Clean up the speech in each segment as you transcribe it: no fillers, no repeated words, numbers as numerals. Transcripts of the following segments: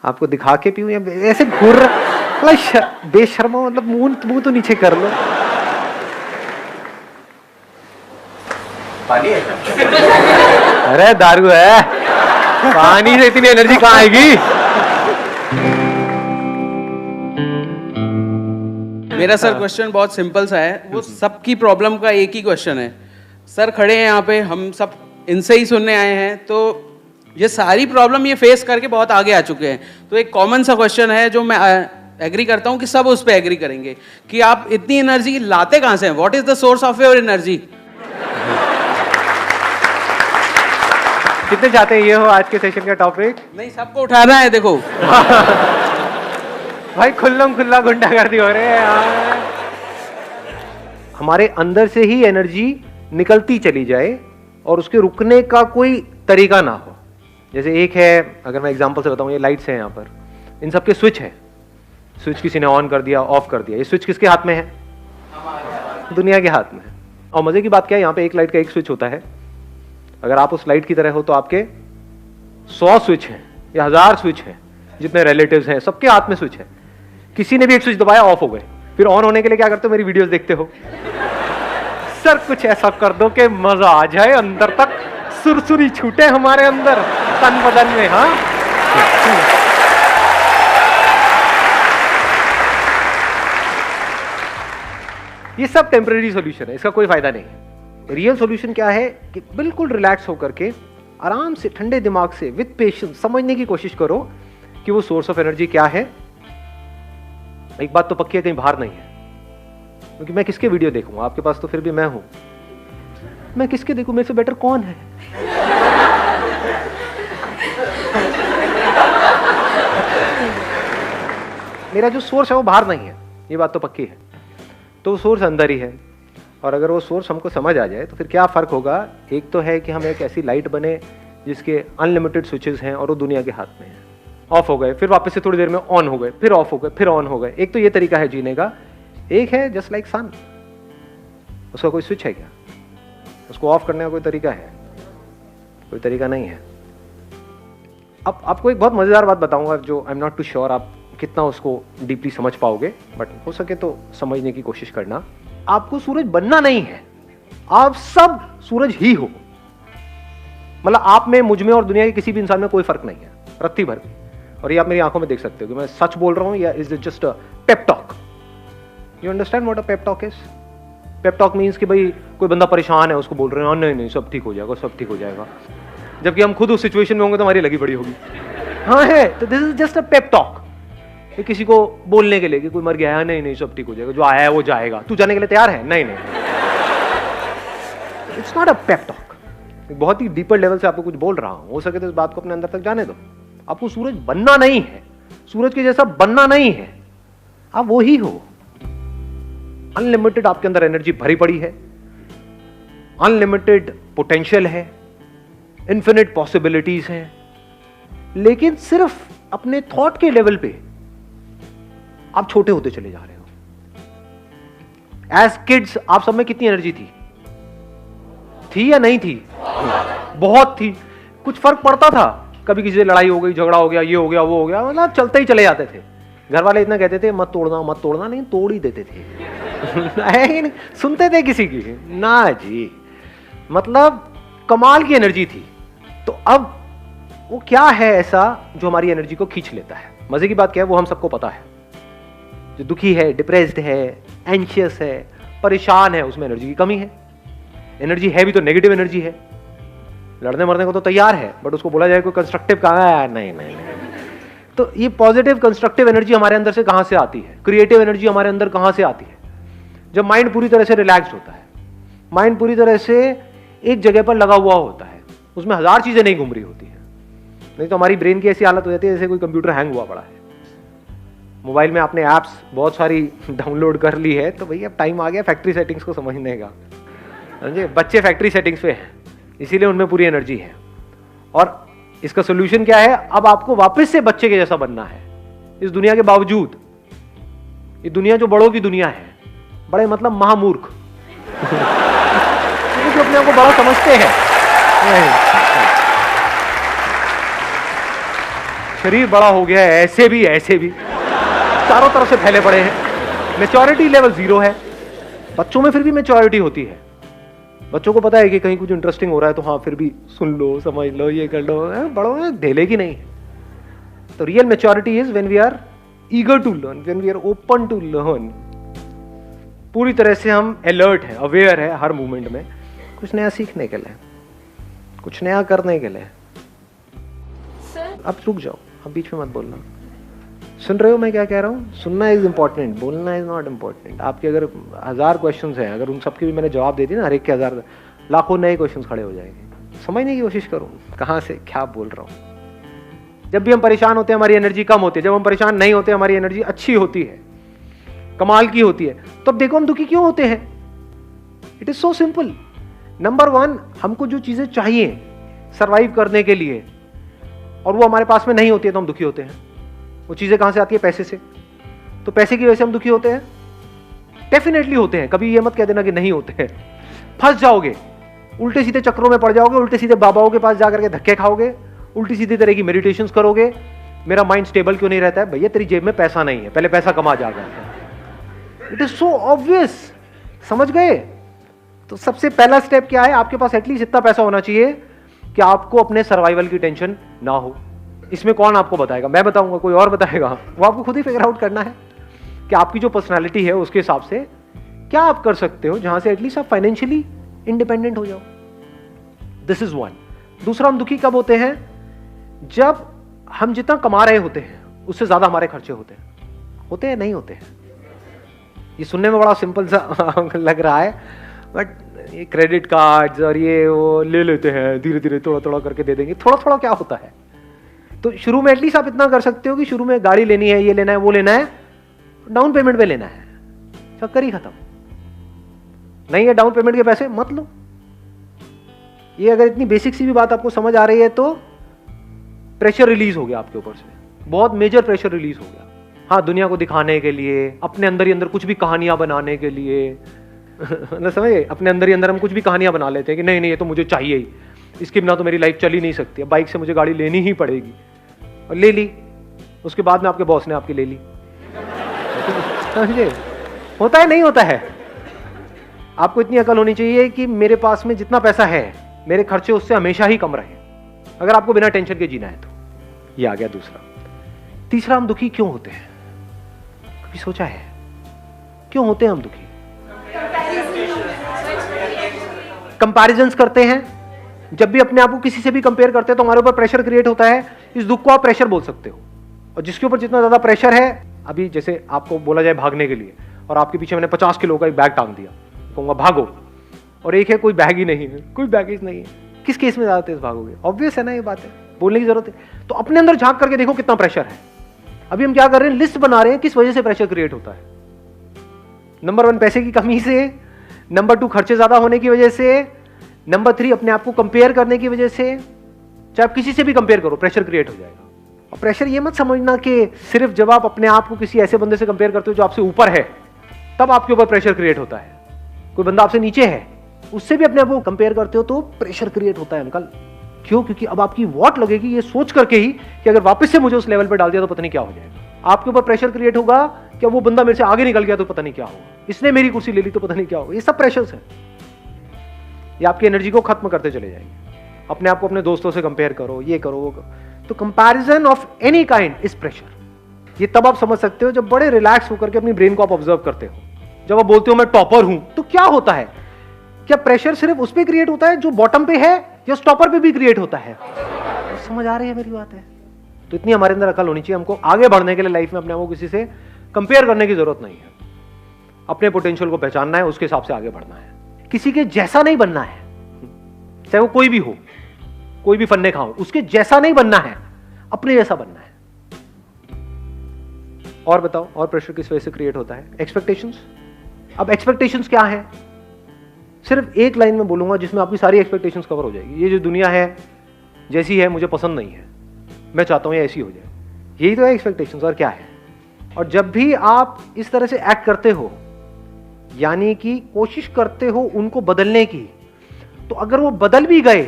आपको दिखा के पीऊं या ऐसे घूर बेशर्मा, मतलब मुंह तो नीचे कर लो। पानी है? अरे दारू है, पानी से इतनी एनर्जी कहाँ आएगी? मेरा सर क्वेश्चन बहुत सिंपल सा है, वो सबकी प्रॉब्लम का एक ही क्वेश्चन है। सर खड़े हैं यहाँ पे, हम सब इनसे ही सुनने आए हैं, तो ये सारी प्रॉब्लम ये फेस करके बहुत आगे आ चुके हैं। तो एक कॉमन सा क्वेश्चन है जो मैं एग्री करता हूँ कि सब उस पर एग्री करेंगे कि आप इतनी एनर्जी लाते कहाँ से हैं? What is the source of your energy? कितने चाहते हैं ये हो आज के सेशन का टॉपिक? नहीं, सबको उठाना है। देखो भाई खुल्ला गुंडागर्दी हो रहे हैं यार। हमारे अंदर से ही एनर्जी निकलती चली जाए और उसके रुकने का कोई तरीका ना हो। जैसे एक है, अगर मैं एग्जांपल से बताऊं, ये लाइट्स हैं यहाँ पर, इन सब के स्विच है। स्विच किसी ने ऑन कर दिया, ऑफ कर दिया। ये स्विच किसके हाथ में है? दुनिया के हाथ में है। और मजे की बात क्या है, यहाँ पे एक लाइट का एक स्विच होता है। अगर आप उस लाइट की तरह हो तो आपके 100 स्विच हैं या 1000 स्विच हैं, जितने रिलेटिव्स हैं सबके हाथ में स्विच है। किसी ने भी एक स्विच दबाया, ऑफ हो गए। फिर ऑन होने के लिए क्या करते हो? मेरी वीडियोस देखते हो। सर कुछ ऐसा कर दो कि मजा आ जाए, अंदर तक सुरसुरी छूटे हमारे अंदर तन बदन में। हाँ, ये सब टेम्परेरी सॉल्यूशन है, इसका कोई फायदा नहीं है। रियल सॉल्यूशन क्या है कि बिल्कुल रिलैक्स होकर के आराम से ठंडे दिमाग से विद पेशेंस समझने की कोशिश करो कि वो सोर्स ऑफ एनर्जी क्या है। एक बात तो पक्की है, कहीं बाहर नहीं है। क्योंकि मैं किसके वीडियो देखूंगा? आपके पास तो फिर भी मैं हूं। मैं किसके देखूं? मेरे से बेटर कौन है? मेरा जो सोर्स है वो बाहर नहीं है, ये बात तो पक्की है। तो वो सोर्स अंदर ही है। और अगर वो सोर्स हमको समझ आ जाए तो फिर क्या फर्क होगा? एक तो है कि हम एक ऐसी लाइट बने जिसके अनलिमिटेड स्विचेस हैं और वो दुनिया के हाथ में है। ऑफ हो गए, फिर वापस से थोड़ी देर में ऑन हो गए, फिर ऑफ हो गए, फिर ऑन हो गए। एक तो ये तरीका है जीने का। एक है जस्ट लाइक सन, उसका कोई स्विच है क्या? उसको ऑफ करने का कोई तरीका है? कोई तरीका नहीं है। अब आपको एक बहुत मजेदार बात बताऊंगा जो I am not too sure आप कितना उसको डीपली समझ पाओगे, बट हो सके तो समझने की कोशिश करना। आपको सूरज बनना नहीं है, आप सब सूरज ही हो। मतलब आप में, मुझ में और दुनिया के किसी भी इंसान में कोई फर्क नहीं है, रत्ती भर भी। और ये आप मेरी आंखों में देख सकते हो कि मैं सच बोल रहा हूं या is it just a pep talk? You understand what a pep talk is? Pep talk means कि भाई कोई बंदा परेशान है, उसको बोल रहे हैं नहीं नहीं सब ठीक हो जाएगा, सब ठीक हो जाएगा, जबकि हम खुद उस सिचुएशन में होंगे तो हमारी लगी बड़ी होगी। हाँ है, तो this is just a pep talk. किसी को बोलने के लिए कि कोई मर गया है, नहीं नहीं सब ठीक हो जाएगा, जो आया है वो जाएगा, तू जाने के लिए तैयार है? नहीं नहीं, it's not a pep talk. बहुत ही डीपर लेवल से आपको कुछ बोल रहा हूं, हो सके तो इस बात को अपने अंदर तक जाने दो। आपको सूरज बनना नहीं है, सूरज के जैसा बनना नहीं है, आप वो ही हो। अनलिमिटेड आपके अंदर एनर्जी भरी पड़ी है, अनलिमिटेड पोटेंशियल है, इन्फिनिट पॉसिबिलिटीज हैं, लेकिन सिर्फ अपने थॉट के लेवल पे आप छोटे होते चले जा रहे हो। एज किड्स आप सब में कितनी एनर्जी थी या नहीं थी? बहुत थी। कुछ फर्क पड़ता था? कभी किसी से लड़ाई हो गई, झगड़ा हो गया, ये हो गया, वो हो गया, मतलब चलते ही चले जाते थे। घर वाले इतना कहते थे मत तोड़ना मत तोड़ना, नहीं तोड़ ही देते थे। नहीं सुनते थे किसी की? ना जी, मतलब कमाल की एनर्जी थी। तो अब वो क्या है ऐसा जो हमारी एनर्जी को खींच लेता है? मजे की बात क्या है, वो हम सबको पता है। जो दुखी है, डिप्रेस्ड है, एंशियस है, परेशान है, उसमें एनर्जी की कमी है। एनर्जी है भी तो नेगेटिव एनर्जी है, लड़ने मरने को तो तैयार है, बट उसको बोला जाए कोई कंस्ट्रक्टिव कहाँ है? नहीं नहीं नहीं। तो ये पॉजिटिव कंस्ट्रक्टिव एनर्जी हमारे अंदर से कहां से आती है? क्रिएटिव एनर्जी हमारे अंदर कहां से आती है? जब माइंड पूरी तरह से रिलैक्स्ड होता है, माइंड पूरी तरह से एक जगह पर लगा हुआ होता है, उसमें हजार चीजें नहीं घूम रही होती है। नहीं तो हमारी ब्रेन की ऐसी हालत हो जाती है जैसे कोई कंप्यूटर हैंग हुआ पड़ा है। मोबाइल में आपने एप्स बहुत सारी डाउनलोड कर ली है, तो भैया अब टाइम आ गया फैक्ट्री सेटिंग्स को समझने का। समझे? बच्चे फैक्ट्री सेटिंग्स पे हैं, इसीलिए उनमें पूरी एनर्जी है। और इसका सोल्यूशन क्या है? अब आपको वापस से बच्चे के जैसा बनना है इस दुनिया के बावजूद। ये दुनिया जो बड़ों की दुनिया है, बड़े मतलब महामूर्ख जो अपने आप को बड़ा समझते हैं। शरीर बड़ा हो गया है, ऐसे भी चारों तरफ से फैले पड़े हैं, मैच्योरिटी लेवल 0 है। बच्चों में फिर भी मैच्योरिटी होती है, बच्चों को पता है कि कहीं कुछ इंटरेस्टिंग हो रहा है तो हाँ फिर भी सुन लो, समझ लो, ये कर लो। बड़ों में ढेले की नहीं है। तो real maturity is when we are eager to learn, when we are open to learn. पूरी तरह से हम अलर्ट है, अवेयर है हर मूवमेंट में, कुछ नया सीखने के लिए, कुछ नया करने के लिए। अब रुक जाओ, अब बीच में मत बोलना। सुन रहे हो मैं क्या कह रहा हूँ? सुनना इज इम्पोर्टेंट, बोलना इज नॉट इम्पोर्टेंट। आपके अगर 1000 क्वेश्चंस हैं, अगर उन सबके भी मैंने जवाब दे दिए ना, हर एक के 1000, लाखों नए क्वेश्चंस खड़े हो जाएंगे। समझने की कोशिश करूँ कहाँ से क्या बोल रहा हूँ। जब भी हम परेशान होते हैं हमारी एनर्जी कम होती है, जब हम परेशान नहीं होते हमारी एनर्जी अच्छी होती है, कमाल की होती है। तो अब देखो हम दुखी क्यों होते हैं? It is so simple. Number 1, हमको जो चीजें चाहिए सरवाइव करने के लिए और वो हमारे पास में नहीं होती है तो हम दुखी होते हैं। वो चीजें कहां से आती है? पैसे से। तो पैसे की वजह से हम दुखी होते हैं? डेफिनेटली होते हैं। कभी ये मत कह देना कि नहीं होते हैं। फंस जाओगे, उल्टे सीधे चक्रों में पड़ जाओगे, उल्टे सीधे बाबाओं के पास जाकर के धक्के खाओगे, उल्टी सीधी तरह की मेडिटेशंस करोगे। मेरा माइंड स्टेबल क्यों नहीं रहता है? भैया तेरी जेब में पैसा नहीं है, पहले पैसा कमा जाएगा। It is so obvious. समझ गए? तो सबसे पहला स्टेप क्या है? आपके पास एटलीस्ट इतना पैसा होना चाहिए कि आपको अपने सर्वाइवल की टेंशन ना हो। इसमें कौन आपको बताएगा? मैं बताऊंगा? कोई और बताएगा? वो आपको खुद ही फिगर आउट करना है कि आपकी जो पर्सनालिटी है उसके हिसाब से क्या आप कर सकते हो जहां से एटलीस्ट आप फाइनेंशियली इंडिपेंडेंट हो जाओ। This is 1। दूसरा, हम दुखी कब होते हैं? जब हम जितना कमा रहे होते हैं उससे ज्यादा हमारे खर्चे होते हैं। होते हैं? नहीं होते हैं? ये सुनने में बड़ा सिंपल सा लग रहा है, बट ये क्रेडिट कार्ड्स और ये वो ले लेते हैं, धीरे धीरे थोड़ा थोड़ा करके दे देंगे। थोड़ा थोड़ा क्या होता है? तो शुरू में एटलीस्ट आप इतना कर सकते हो कि शुरू में गाड़ी लेनी है, ये लेना है, वो लेना है, डाउन पेमेंट पे लेना है, चक्कर ही खत्म। नहीं है डाउन पेमेंट के पैसे, मत लो। ये अगर इतनी बेसिक सी भी बात आपको समझ आ रही है तो प्रेशर रिलीज हो गया आपके ऊपर से, बहुत मेजर प्रेशर रिलीज हो गया। हाँ, दुनिया को दिखाने के लिए, अपने अंदर ही अंदर कुछ भी कहानियां बनाने के लिए ना, समझे? अपने अंदर ही अंदर हम कुछ भी कहानियां बना लेते हैं कि नहीं नहीं ये तो मुझे चाहिए ही, इसके बिना तो मेरी लाइफ चल ही नहीं सकती, अब बाइक से मुझे गाड़ी लेनी ही पड़ेगी। और ले ली, उसके बाद में आपके बॉस ने आपकी ले ली। समझे? होता है? नहीं होता है? आपको इतनी अकल होनी चाहिए कि मेरे पास में जितना पैसा है मेरे खर्चे उससे हमेशा ही कम रहे, अगर आपको बिना टेंशन के जीना है तो। ये आ गया दूसरा। तीसरा, हम दुखी क्यों होते हैं? कभी सोचा है क्यों होते हैं हम दुखी? कंपैरिजंस करते हैं। जब भी अपने आप को किसी से भी कंपेयर करते हैं तो हमारे ऊपर प्रेशर क्रिएट होता है। इस दुख को आप प्रेशर बोल सकते हो। और जिसके ऊपर जितना ज्यादा प्रेशर है, अभी जैसे आपको बोला जाए भागने के लिए और आपके पीछे मैंने 50 किलो का एक बैग टांग दिया, कहूंगा भागो, और एक है कोई बैग ही नहीं है, कोई बैगेज नहीं है, किस केस में ज्यादा तेज भागोगे? ऑब्वियस है ना, ये बात है, बोलने की जरूरत है। तो अपने अंदर झांक करके देखो कितना प्रेशर है। अभी हम क्या कर रहे हैं? लिस्ट बना रहे हैं किस वजह से प्रेशर क्रिएट होता है। नंबर 1 पैसे की कमी से, नंबर 2 खर्चे ज्यादा होने की वजह से, नंबर 3 अपने आप को कंपेयर करने की वजह से। चाहे आप किसी से भी कंपेयर करो, प्रेशर क्रिएट हो जाएगा। और प्रेशर ये मत समझना कि सिर्फ जब आप अपने आप को किसी ऐसे बंदे से कंपेयर करते हो जो आपसे ऊपर है तब आपके ऊपर प्रेशर क्रिएट होता है। कोई बंदा आपसे नीचे है, उससे भी अपने आप को कंपेयर करते हो तो प्रेशर क्रिएट होता है अंकल। क्यों? क्योंकि अब आपकी वॉट लगेगी ये सोच करके ही कि अगर वापस से मुझे उस लेवल पर डाल दिया तो पता नहीं क्या हो जाएगा। आपके ऊपर प्रेशर क्रिएट होगा कि वो बंदा मेरे से आगे निकल गया तो पता नहीं क्या होगा, इसने मेरी कुर्सी ले ली तो पता नहीं क्या होगा। ये सब प्रेशर्स है, ये आपकी एनर्जी को खत्म करते चले जाएंगे। अपने आप को अपने दोस्तों से कंपेयर करो, ये करो, वो करो। तो comparison of any kind is pressure. ये तब आप समझ सकते हो जब बड़े रिलैक्स होकर के अपनी ब्रेन को आप ऑब्जर्व करते हो। जब आप बोलते हो मैं टॉपर हूं, तो क्या होता है? क्या प्रेशर सिर्फ उस पर क्रिएट होता है जो बॉटम पे है, या टॉपर पे भी क्रिएट होता है? तो समझ आ रही है मेरी बात है? तो इतनी हमारे अंदर अकल होनी चाहिए, हमको आगे बढ़ने के लिए लाइफ में अपने आप को किसी से कंपेयर करने की जरूरत नहीं है। अपने पोटेंशियल को पहचानना है, उसके हिसाब से आगे बढ़ना है। किसी के जैसा नहीं बनना है, चाहे वो कोई भी हो, कोई भी फन्ने खाओ, उसके जैसा नहीं बनना है, अपने जैसा बनना है। और बताओ, और प्रेशर किस वजह से क्रिएट होता है? एक्सपेक्टेशंस। अब एक्सपेक्टेशंस क्या है? सिर्फ एक लाइन में बोलूंगा जिसमें आपकी सारी एक्सपेक्टेशंस कवर हो जाएगी। ये जो दुनिया है जैसी है मुझे पसंद नहीं है, मैं चाहता हूं ये ऐसी हो जाए, यही तो है एक्सपेक्टेशंस। और क्या है? और जब भी आप इस तरह से एक्ट करते हो, यानी कि कोशिश करते हो उनको बदलने की, तो अगर वो बदल भी गए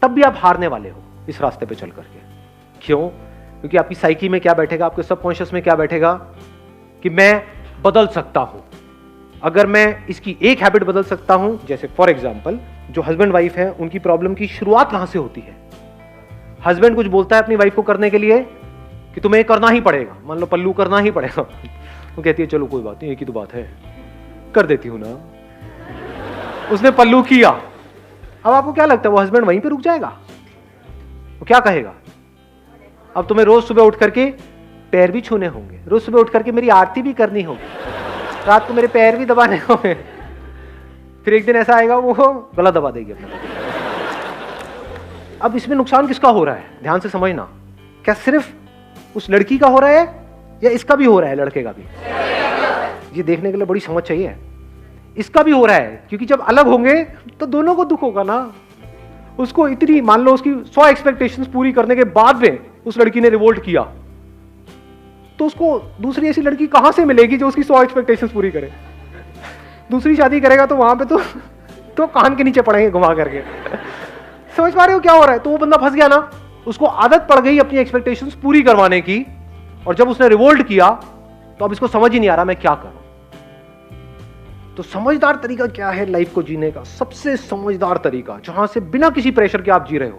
तब भी आप हारने वाले हो इस रास्ते पे चल करके। क्यों? क्योंकि आपकी साइकी में क्या बैठेगा, आपके सबकॉन्शियस में क्या बैठेगा कि मैं बदल सकता हूं। अगर मैं इसकी एक हैबिट बदल सकता हूं, जैसे फॉर एग्जांपल जो हस्बैंड वाइफ है उनकी प्रॉब्लम की शुरुआत कहां से होती है? हस्बैंड कुछ बोलता है अपनी वाइफ को करने के लिए कि तुम्हें करना ही पड़ेगा, मान लो पल्लू करना ही पड़ेगा, वो कहती है चलो कोई बात नहीं, एक ही तो बात है, कर देती हूं ना। उसने पल्लू किया, अब आपको क्या लगता है वो हस्बैंड वहीं पे रुक जाएगा? वो क्या कहेगा? अब तुम्हें रोज सुबह उठ करके पैर भी छूने होंगे, रोज सुबह उठ करके मेरी आरती भी करनी होगी, रात को मेरे पैर भी दबाने होंगे। फिर एक दिन ऐसा आएगा वो गला दबा देगी अपना। अब इसमें नुकसान किसका हो रहा है? ध्यान से समझना, क्या सिर्फ उस लड़की का हो रहा है या इसका भी हो रहा है, लड़के का भी? ये देखने के लिए बड़ी समझ चाहिए। इसका भी हो रहा है, क्योंकि जब अलग होंगे तो दोनों को दुख होगा ना। उसको इतनी, मान लो उसकी 100 एक्सपेक्टेशंस पूरी करने के बाद में उस लड़की ने रिवोल्ट किया, तो उसको दूसरी ऐसी लड़की कहां से मिलेगी जो उसकी 100 एक्सपेक्टेशंस पूरी करे? दूसरी शादी करेगा तो वहां पे तो कान के नीचे पड़ेंगे घुमा करके। समझ पा रहे हो क्या हो रहा है? तो वो बंदा फंस गया ना, उसको आदत पड़ गई अपनी एक्सपेक्टेशंस पूरी करवाने की, और जब उसने रिवोल्ट किया तो अब इसको समझ ही नहीं आ रहा मैं क्या करूं। तो समझदार तरीका क्या है लाइफ को जीने का? सबसे समझदार तरीका, जहां से बिना किसी प्रेशर के आप जी रहे हो,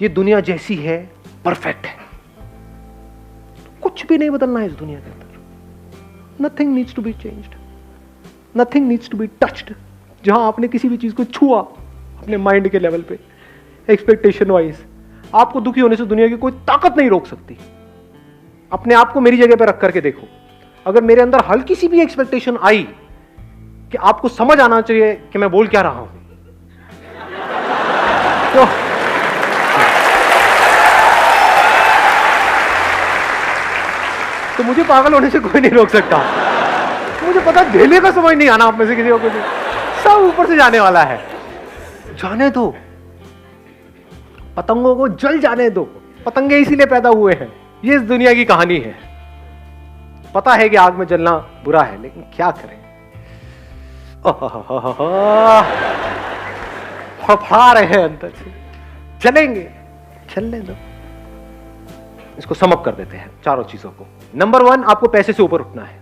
ये दुनिया जैसी है परफेक्ट है, कुछ भी नहीं बदलना है इस दुनिया के अंदर। Nothing needs to be changed, nothing needs to be touched. जहां आपने किसी भी चीज को छुआ अपने माइंड के लेवल पे, एक्सपेक्टेशन वाइज, आपको दुखी होने से दुनिया की कोई ताकत नहीं रोक सकती। अपने आप को मेरी जगह पे रख करके देखो, अगर मेरे अंदर हल्की सी भी एक्सपेक्टेशन आई कि आपको समझ आना चाहिए कि मैं बोल क्या रहा हूं, तो मुझे पागल होने से कोई नहीं रोक सकता। मुझे पता ढेले का समझ नहीं आना आप में से किसी को, कुछ सब ऊपर से जाने वाला है। जाने दो, पतंगों को जल जाने दो, पतंगे इसीलिए पैदा हुए हैं। ये इस दुनिया की कहानी है। पता है कि आग में जलना बुरा है, लेकिन क्या करें, फड़फड़ा रहे हैं अंदर से, चलेंगे, चलने दो। इसको समअप कर देते हैं चारों चीजों को। नंबर 1, आपको पैसे से ऊपर उठना है।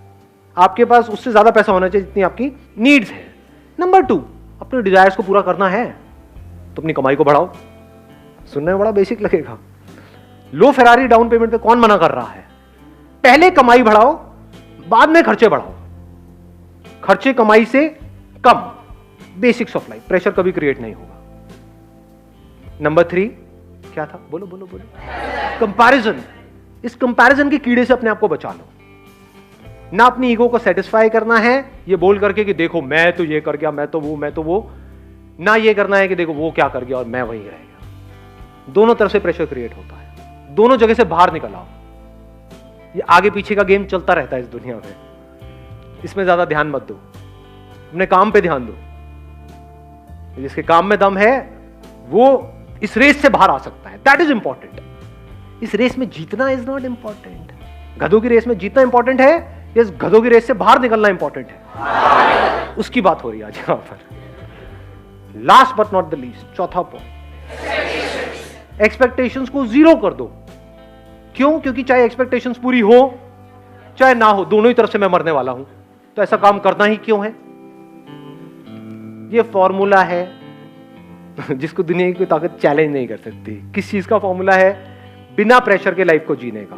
आपके पास उससे ज्यादा पैसा होना चाहिए जितनी आपकी नीड्स है। नंबर 2, अपने डिजायर्स को पूरा करना है तो अपनी कमाई को बढ़ाओ। सुनने में बड़ा बेसिक लगेगा। लो फेरारी डाउन पेमेंट पे कौन मना कर रहा है? पहले कमाई बढ़ाओ, बाद में खर्चे बढ़ाओ। खर्चे कमाई से कम, बेसिक्स ऑफ लाइफ, प्रेशर कभी क्रिएट नहीं होगा। नंबर 3 क्या था? बोलो बोलो बोलो। कंपैरिजन। इस कंपैरिजन के कीड़े से अपने आप को बचा लो। ना अपनी ईगो को सेटिस्फाई करना है ये बोल करके कि देखो मैं तो ये कर गया, मैं तो वो, ना ये करना है कि देखो वो क्या कर गया और मैं वहीं रह गया। दोनों तरफ से प्रेशर क्रिएट होता है, दोनों जगह से बाहर निकल आओ। ये आगे पीछे का गेम चलता रहता है इस दुनिया में, इसमें ज्यादा ध्यान मत दो, अपने काम पे ध्यान दो। जिसके काम में दम है वो इस रेस से बाहर आ सकता है, दैट इज इंपॉर्टेंट। इस रेस में जीतना इज नॉट इंपॉर्टेंट। गधों की रेस में जीतना इंपॉर्टेंट है, इस गधों की रेस से बाहर निकलना इंपॉर्टेंट है। उसकी बात हो रही है आज यहां पर। Last but not the least, चौथा पॉइंट, एक्सपेक्टेशंस को 0 कर दो। क्यों? क्योंकि चाहे एक्सपेक्टेशंस पूरी हो चाहे ना हो, दोनों ही तरफ से मैं मरने वाला हूं, तो ऐसा काम करना ही क्यों है? ये फॉर्मूला है जिसको दुनिया की कोई ताकत चैलेंज नहीं कर सकती। किस चीज का फॉर्मूला है? बिना प्रेशर के लाइफ को जीने का।